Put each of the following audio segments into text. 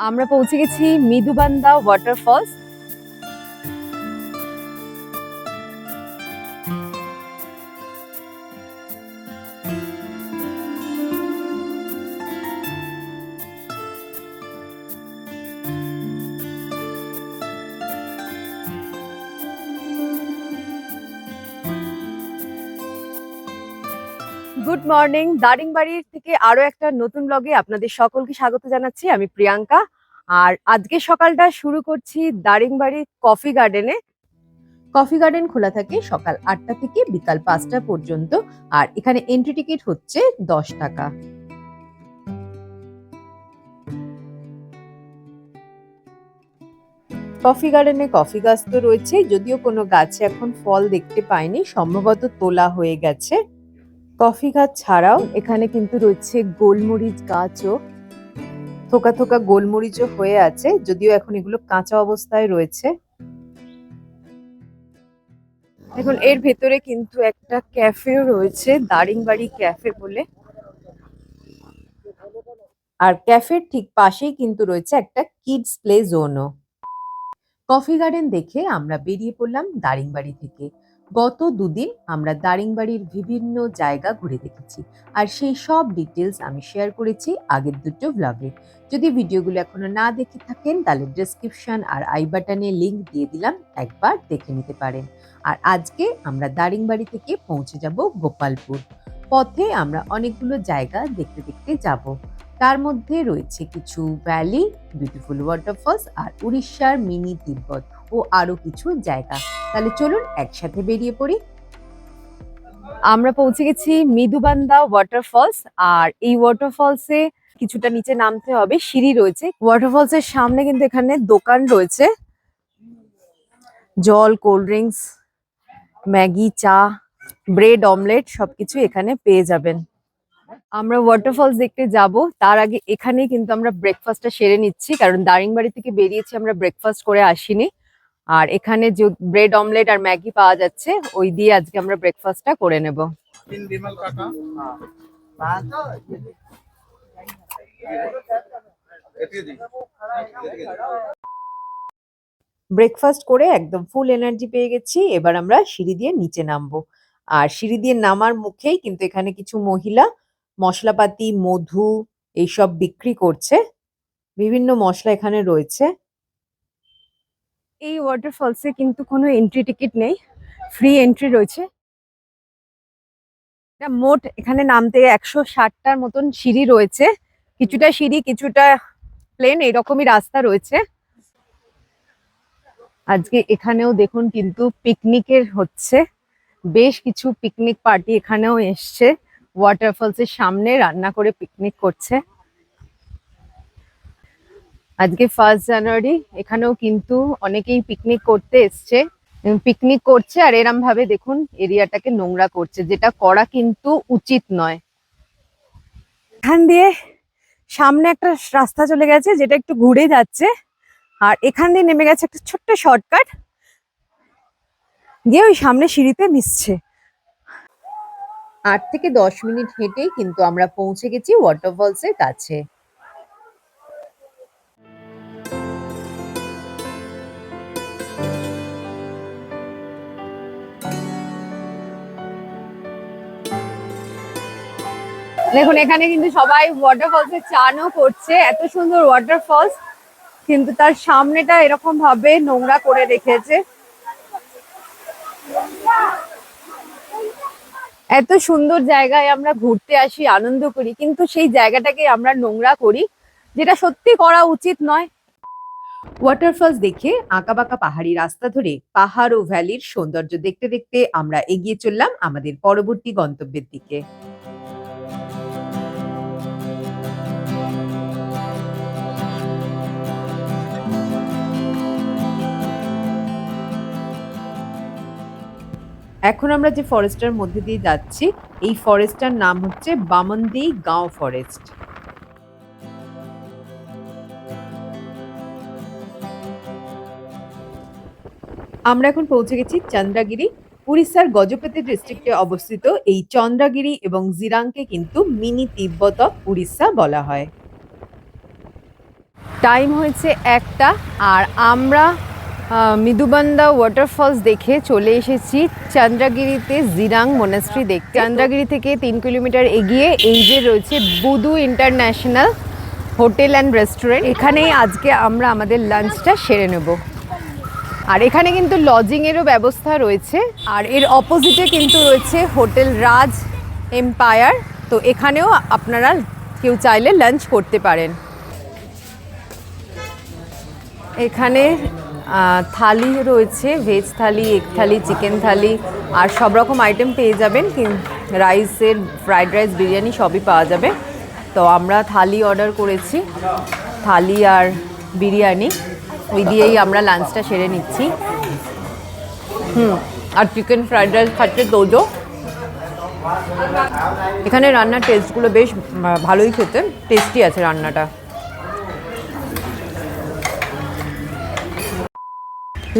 আমরা পৌঁছে গেছি মৃদুবান্দা ওয়াটারফলস। গুড মর্নিং, দারিংবাড়ির থেকে আরো একটা নতুন ব্লগে আপনাদের সকলকে স্বাগত জানাচ্ছি। আমি প্রিয়াঙ্কা, আর আজকে সকালটা শুরু করছি দারিংবাড়ি কফি গার্ডেনে। কফি গার্ডেন খোলা থাকে সকাল 8টা থেকে বিকাল 5টা পর্যন্ত, আর এখানে এন্ট্রি টিকিট হচ্ছে 10 টাকা। কফি গার্ডেনে কফি গাছ তো রয়েছে, যদিও কোনো গাছে এখন ফল দেখতে পাইনি, সম্ভবত তোলা হয়ে গেছে। কফি গাছ ছাড়াও এখানে কিন্তু রয়েছে গোলমরিচ গাছও, থোকা থোকা গোলমরিচও হয়ে আছে, যদিও এখন এগুলো কাঁচা অবস্থায় রয়েছে। এখন এর ভেতরে কিন্তু একটা ক্যাফেও রয়েছে, দারিংবাড়ি ক্যাফে বলে। আর ক্যাফের ঠিক পাশেই কিন্তু রয়েছে একটা কিডস প্লে জোনও। কফি গার্ডেন দেখে আমরা বেরিয়ে পড়লাম দারিংবাড়ি থেকে। গত দুদিন আমরা দারিংবাড়ির বিভিন্ন জায়গা ঘুরে দেখেছি, আর সেই সব ডিটেলস আমি শেয়ার করেছি আগের দুটো ব্লগে। যদি ভিডিওগুলো এখনো না দেখে থাকেন তাহলে ডেসক্রিপশন আর আই বাটনে লিংক দিয়ে দিলাম, একবার দেখে নিতে পারেন। আর আজকে আমরা দারিংবাড়ি থেকে পৌঁছে যাব গোপালপুর। পথে আমরা অনেকগুলো জায়গা দেখতে দেখতে যাব। তার মধ্যে রয়েছে কিছু ভ্যালি, বিউটিফুল ওয়াটারফলস, আর উড়িষ্যার মিনি তিব্বত ও আরো কিছু জায়গা। তাহলে চলুন একসাথে বেরিয়ে পড়ি। আমরা পৌঁছে গেছি মৃদুবান্দা ওয়াটারফলস, আর এই ওয়াটারফলসে কিছুটা নিচে নামতে হবে, সিঁড়ি রয়েছে। ওয়াটারফলসের সামনে কিন্তু এখানে দোকান রয়েছে, জল, কোল্ড ড্রিঙ্কস, ম্যাগি, চা, ব্রেড, অমলেট সবকিছু এখানে পেয়ে যাবেন। আমরা ওয়াটারফলস দেখতে যাব, তার আগে এখানেই কিন্তু আমরা ব্রেকফাস্টটা সেরে নিচ্ছি, কারণ দারিংবাড়ি থেকে বেরিয়েছি আমরা ব্রেকফাস্ট করে আসিনি। আর এখানে যে ব্রেড অমলেট আর ম্যাগি পাওয়া যাচ্ছে, ওই দিয়ে আজকে আমরা ব্রেকফাস্টটা করে নেব। ব্রেকফাস্ট করে একদম ফুল এনার্জি পেয়ে গেছি, এবার আমরা সিঁড়ি দিয়ে নিচে নামবো। আর সিঁড়ি দিয়ে নামার মুখেই কিন্তু এখানে কিছু মহিলা মশলাপাতি, মধু এইসব বিক্রি করছে। বিভিন্ন মশলা এখানে রয়েছে। এই ওয়াটারফলসে কিন্তু কোনো এন্ট্রি টিকিট নেই, ফ্রি এন্ট্রি রয়েছে। মোট এখানে নামতে 160টার মতন সিঁড়ি রয়েছে, কিছুটা সিঁড়ি কিছুটা প্লেন, এরকমই রাস্তা রয়েছে। আজকে এখানেও দেখুন কিন্তু পিকনিকের হচ্ছে, বেশ কিছু পিকনিক পার্টি এখানেও এসছে, ওয়াটারফলসের সামনে রান্না করে পিকনিক করছে। আজকে 1 জানুয়ারি, এখানেও কিন্তু অনেকেই পিকনিক করতে এসছে, পিকনিক করছে, আর এরম ভাবে দেখুন এরিয়াটাকে নোংরা করছে, যেটা করা কিন্তু উচিত নয়। এখান দিয়ে সামনে একটা রাস্তা চলে গেছে, যেটা একটু ঘুরে যাচ্ছে, আর এখান দিয়ে নেমে গেছে একটা ছোট্ট শর্টকাট, গিয়ে ওই সামনে সিঁড়িতে মিশছে। 8 থেকে 10 মিনিট হেঁটেই কিন্তু আমরা পৌঁছে গেছি ওয়াটারফলসের কাছে। দেখুন এখানে কিন্তু সবাই ওয়াটারফলসে চানও করছে, এত সুন্দর ওয়াটারফলস, কিন্তু তার সামনেটা এরকম ভাবে নোংরা করে রেখেছে। এত সুন্দর জায়গায় আমরা ঘুরতে আসি, আনন্দ করি, কিন্তু সেই জায়গাটাকে আমরা নোংরা করি, যেটা সত্যি করা উচিত নয়। ওয়াটারফলস দেখে আঁকাবাঁকা পাহাড়ি রাস্তা ধরে পাহাড় ও ভ্যালির সৌন্দর্য দেখতে দেখতে আমরা এগিয়ে চললাম আমাদের পরবর্তী গন্তব্যের দিকে। এখন আমরা যে ফরেস্টের মধ্যে দিয়ে যাচ্ছি, এই ফরেস্টটার নাম হচ্ছে বামন্দি গাঁও ফরেস্ট। আমরা এখন পৌঁছে গেছি চন্দ্রগিরি। উড়িষ্যার গজপতি ডিস্ট্রিক্টে অবস্থিত এই চন্দ্রগিরি এবং জিরাংকে কিন্তু মিনি তিব্বত অফ উড়িষ্যা বলা হয়। টাইম হয়েছে 1টা, আর আমরা মৃদুবন্দা ওয়াটারফলস দেখে চলে এসেছি চন্দ্রগিরিতে জিরাং মনাস্ট্রি দেখতে। চন্দ্রগিরি থেকে 3 কিলোমিটার এগিয়ে এই যে রয়েছে বুদু ইন্টারন্যাশনাল হোটেল অ্যান্ড রেস্টুরেন্ট। এখানেই আজকে আমরা আমাদের লাঞ্চটা সেরে নেব। আর এখানে কিন্তু লজিংয়েরও ব্যবস্থা রয়েছে, আর এর অপোজিটে কিন্তু রয়েছে হোটেল রাজ এম্পায়ার। তো এখানেও আপনারা কেউ চাইলে লাঞ্চ করতে পারেন। এখানে থালি রয়েছে, ভেজ থালি, এগ থালি, চিকেন থালি, আর সব রকম আইটেম পেয়ে যাবেন। রাইসের, ফ্রাইড রাইস, বিরিয়ানি সবই পাওয়া যাবে। তো আমরা থালি অর্ডার করেছি, থালি আর বিরিয়ানি, ওই দিয়েই আমরা লাঞ্চটা সেরে নিচ্ছি। আর চিকেন ফ্রাইড রাইস খাচ্ছে দোজো। এখানে রান্নার টেস্টগুলো বেশ ভালোই, খেতে টেস্টি আছে রান্নাটা।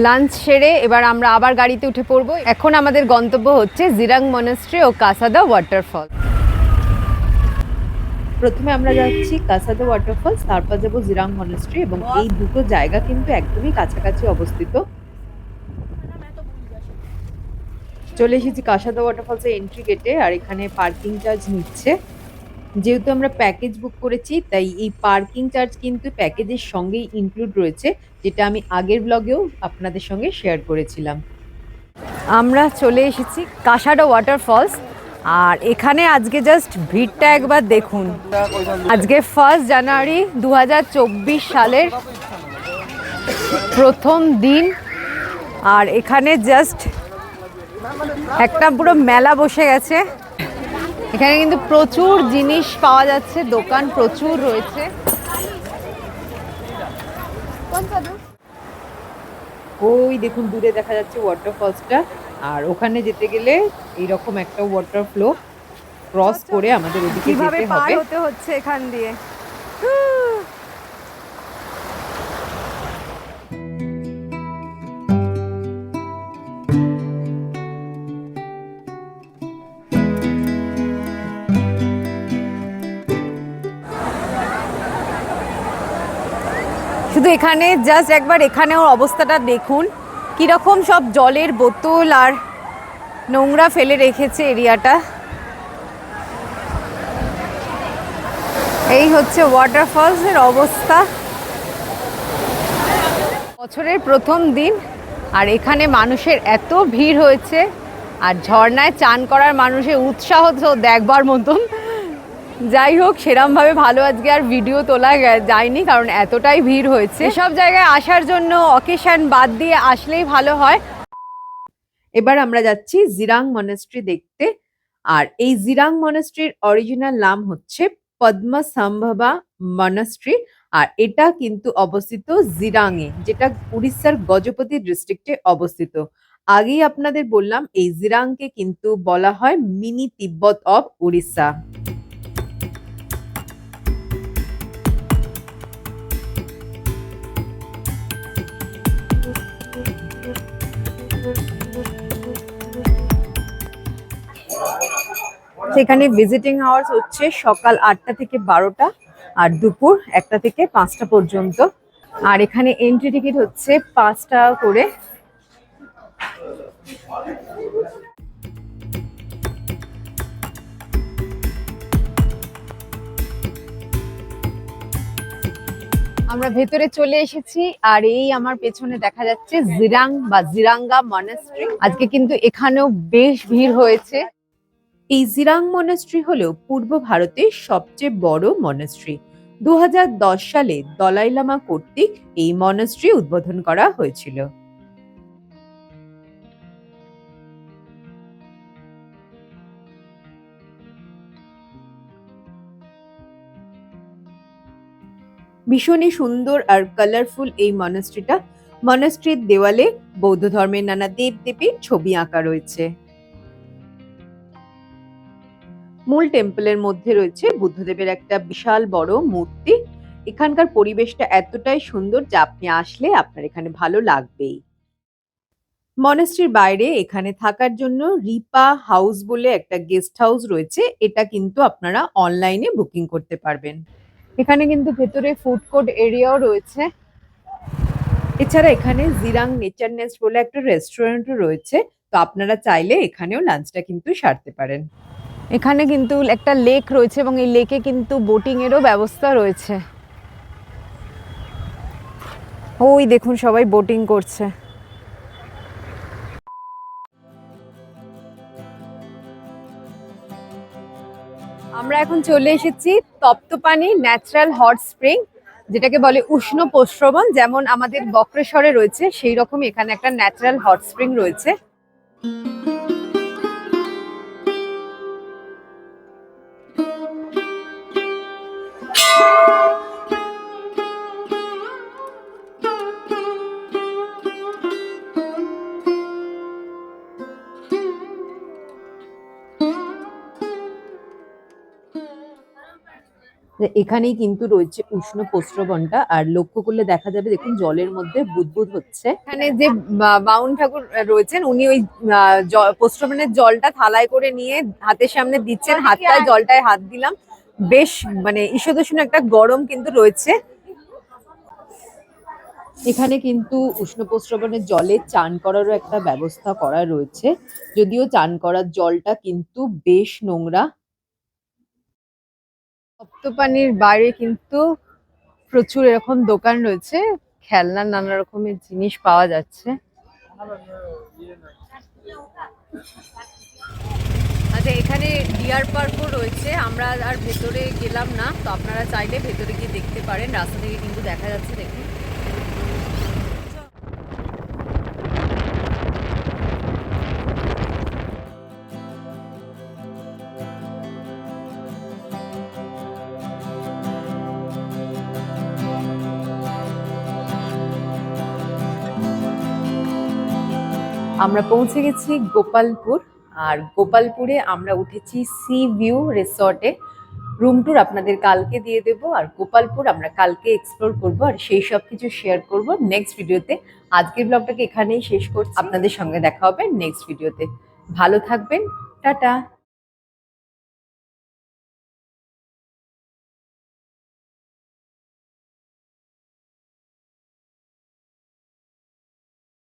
লাঞ্চ সেরে এবার আমরা আবার গাড়িতে উঠে পড়বো। এখন আমাদের গন্তব্য হচ্ছে জিরাং মনাস্ট্রি ও কাসাদা ওয়াটারফল। প্রথমে আমরা যাচ্ছি কাসাদা ওয়াটারফলস, তারপর যাবো জিরাং মনাস্ট্রি, এবং এই দুটো জায়গা কিন্তু একদমই কাছাকাছি অবস্থিত। চলে এসেছি কাসাদা ওয়াটারফলসের এন্ট্রি গেটে, আর এখানে পার্কিং চার্জ নিচ্ছে। যেহেতু আমরা প্যাকেজ বুক করেছি, তাই এই পার্কিং চার্জ কিন্তু প্যাকেজের সঙ্গেই ইনক্লুড রয়েছে, যেটা আমি আগের ব্লগেও আপনাদের সঙ্গে শেয়ার করেছিলাম। আমরা চলে এসেছি কাসাডা ওয়াটারফলস, আর এখানে আজকে জাস্ট ভিড়টা একবার দেখুন। আজকে 1 জানুয়ারি 2024 সালের প্রথম দিন, আর এখানে জাস্ট একটা পুরো মেলা বসে গেছে। এখানে কিন্তু প্রচুর জিনিস পাওয়া যাচ্ছে, দোকান প্রচুর রয়েছে। ওই দেখুন দূরে দেখা যাচ্ছে ওয়াটারফলসটা, আর ওখানে যেতে গেলে এইরকম একটা ওয়াটার ফ্লো ক্রস করে আমাদের ওদিকে যেতে হবে। হতে হচ্ছে এখান দিয়ে। শুধু এখানে জাস্ট একবার এখানেও অবস্থাটা দেখুন, কিরকম সব জলের বোতল আর নোংরা ফেলে রেখেছে এরিয়াটা। এই হচ্ছে ওয়াটারফলস এর অবস্থা। বছরের প্রথম দিন, আর এখানে মানুষের এত ভিড় হয়েছে, আর ঝর্ণায় চান করার মানুষের উৎসাহ তো দেখবার মতন। যাই হোক, সেরমভাবে ভালো আজকে আর ভিডিও তোলা যায়নি, কারণ এতটাই ভিড় হয়েছে। সব জায়গায় আসার জন্য অকেশন বাদ দিয়ে আসলেই ভালো হয়। এবার আমরা যাচ্ছি জিরাং মনাস্ট্রি দেখতে, আর এই জিরাং মনাস্ট্রির অরিজিনাল নাম হচ্ছে পদ্মসম্ভবা মনাস্ট্রি, আর এটা কিন্তু অবস্থিত জিরাংয়ে, যেটা উড়িষ্যার গজপতি ডিস্ট্রিক্টে অবস্থিত। আগেই আপনাদের বললাম এই জিরাংকে কিন্তু বলা হয় মিনি তিব্বত অফ উড়িষ্যা। সেখানে ভিজিটিং আওয়ার্স হচ্ছে সকাল 8টা থেকে 12টা, আর দুপুর 1টা থেকে 5টা পর্যন্ত। আর এখানে এন্ট্রি টিকিট হচ্ছে 5 টাকা করে। আমরা ভেতরে চলে এসেছি, আর এই আমার পেছনে দেখা যাচ্ছে জিরাং বা জিরাঙ্গা মনাস্ট্রি। আজকে কিন্তু এখানেও বেশ ভিড় হয়েছে। এই জিরাং মনাস্ট্রি হলো পূর্ব ভারতের সবচেয়ে বড় মনাস্ট্রি। 2010 সালে দলাই লামা কর্তৃক এই মনাস্ট্রি উদ্বোধন করা হয়েছিল। ভীষণই সুন্দর আর কালারফুল এই মনাস্ট্রিটা। মনাস্ট্রির দেওয়ালে বৌদ্ধ ধর্মের নানা দেব দেবীর ছবি আঁকা রয়েছে। মূল টেম্পলের মধ্যে রয়েছে বুদ্ধদেবের একটা বিশাল বড় মূর্তি। এখানকার পরিবেশটা এতটাই সুন্দর যে আপনি আসলে আপনার এখানে ভালো লাগবেই। মনাস্ট্রির বাইরে এখানে থাকার জন্য রিপা হাউস বলে একটা গেস্ট হাউস রয়েছে, এটা কিন্তু আপনারা অনলাইনে বুকিং করতে পারবেন। এখানে কিন্তু ভেতরে ফুড কোর্ট এরিয়াও রয়েছে। এছাড়া এখানে জিরাং নেচার নেস্ট বলে একটা রেস্টুরেন্টও রয়েছে, তো আপনারা চাইলে এখানেও লাঞ্চটা কিন্তু সারতে পারেন। এখানে কিন্তু একটা লেক রয়েছে এবং এই লেকে কিন্তু বোটিং এরও ব্যবস্থা রয়েছে। ওই দেখুন সবাই বোটিং করছে। আমরা এখন চলে এসেছি তপ্তপানি ন্যাচারাল হট স্প্রিং, যেটাকে বলে উষ্ণ প্রস্রবণ। যেমন আমাদের বক্রেশ্বরে রয়েছে সেই রকম এখানে একটা ন্যাচারাল হট স্প্রিং রয়েছে। এখানেই কিন্তু রয়েছে উষ্ণ প্রস্রবণটা, আর লক্ষ্য করলে দেখা যাবে দেখুন জলের মধ্যে বুদবুদ হচ্ছে। এখানে যে বাউন ঠাকুর রয়েছেন উনি ওই প্রস্রবণের জলটা থালায় করে নিয়ে হাতের সামনে দিচ্ছেন, হাতটায় জলটায় হাত দিলাম। বেশ মানে ঈষদুষ্ণ একটা গরম কিন্তু রয়েছে। এখানে কিন্তু উষ্ণ প্রস্রবণের জলে চান করারও একটা ব্যবস্থা করা রয়েছে, যদিও চান করার জলটা কিন্তু বেশ নোংরা। তপ্তপানির বাইরে কিন্তু প্রচুর এরকম দোকান রয়েছে, খেলনার নানা রকমের জিনিস পাওয়া যাচ্ছে। আচ্ছা, এখানে ডিয়ার পার্কও রয়েছে, আমরা আর ভেতরে গেলাম না, তো আপনারা চাইলে ভেতরে গিয়ে দেখতে পারেন, রাস্তা থেকে কিন্তু দেখা যাচ্ছে। দেখুন আমরা পৌঁছে গেছি গোপালপুর, আর গোপালপুরে আমরা উঠেছি সি ভিউ রিসর্টে। রুম ট্যুর আপনাদের কালকে দিয়ে দেবো, আর গোপালপুর আমরা কালকে এক্সপ্লোর করবো, আর সেই সব কিছু শেয়ার করবো নেক্সট ভিডিওতে। আজকের ব্লগটাকে এখানেই শেষ করছি, আপনাদের সঙ্গে দেখা হবে নেক্সট ভিডিওতে। ভালো থাকবেন, টাটা।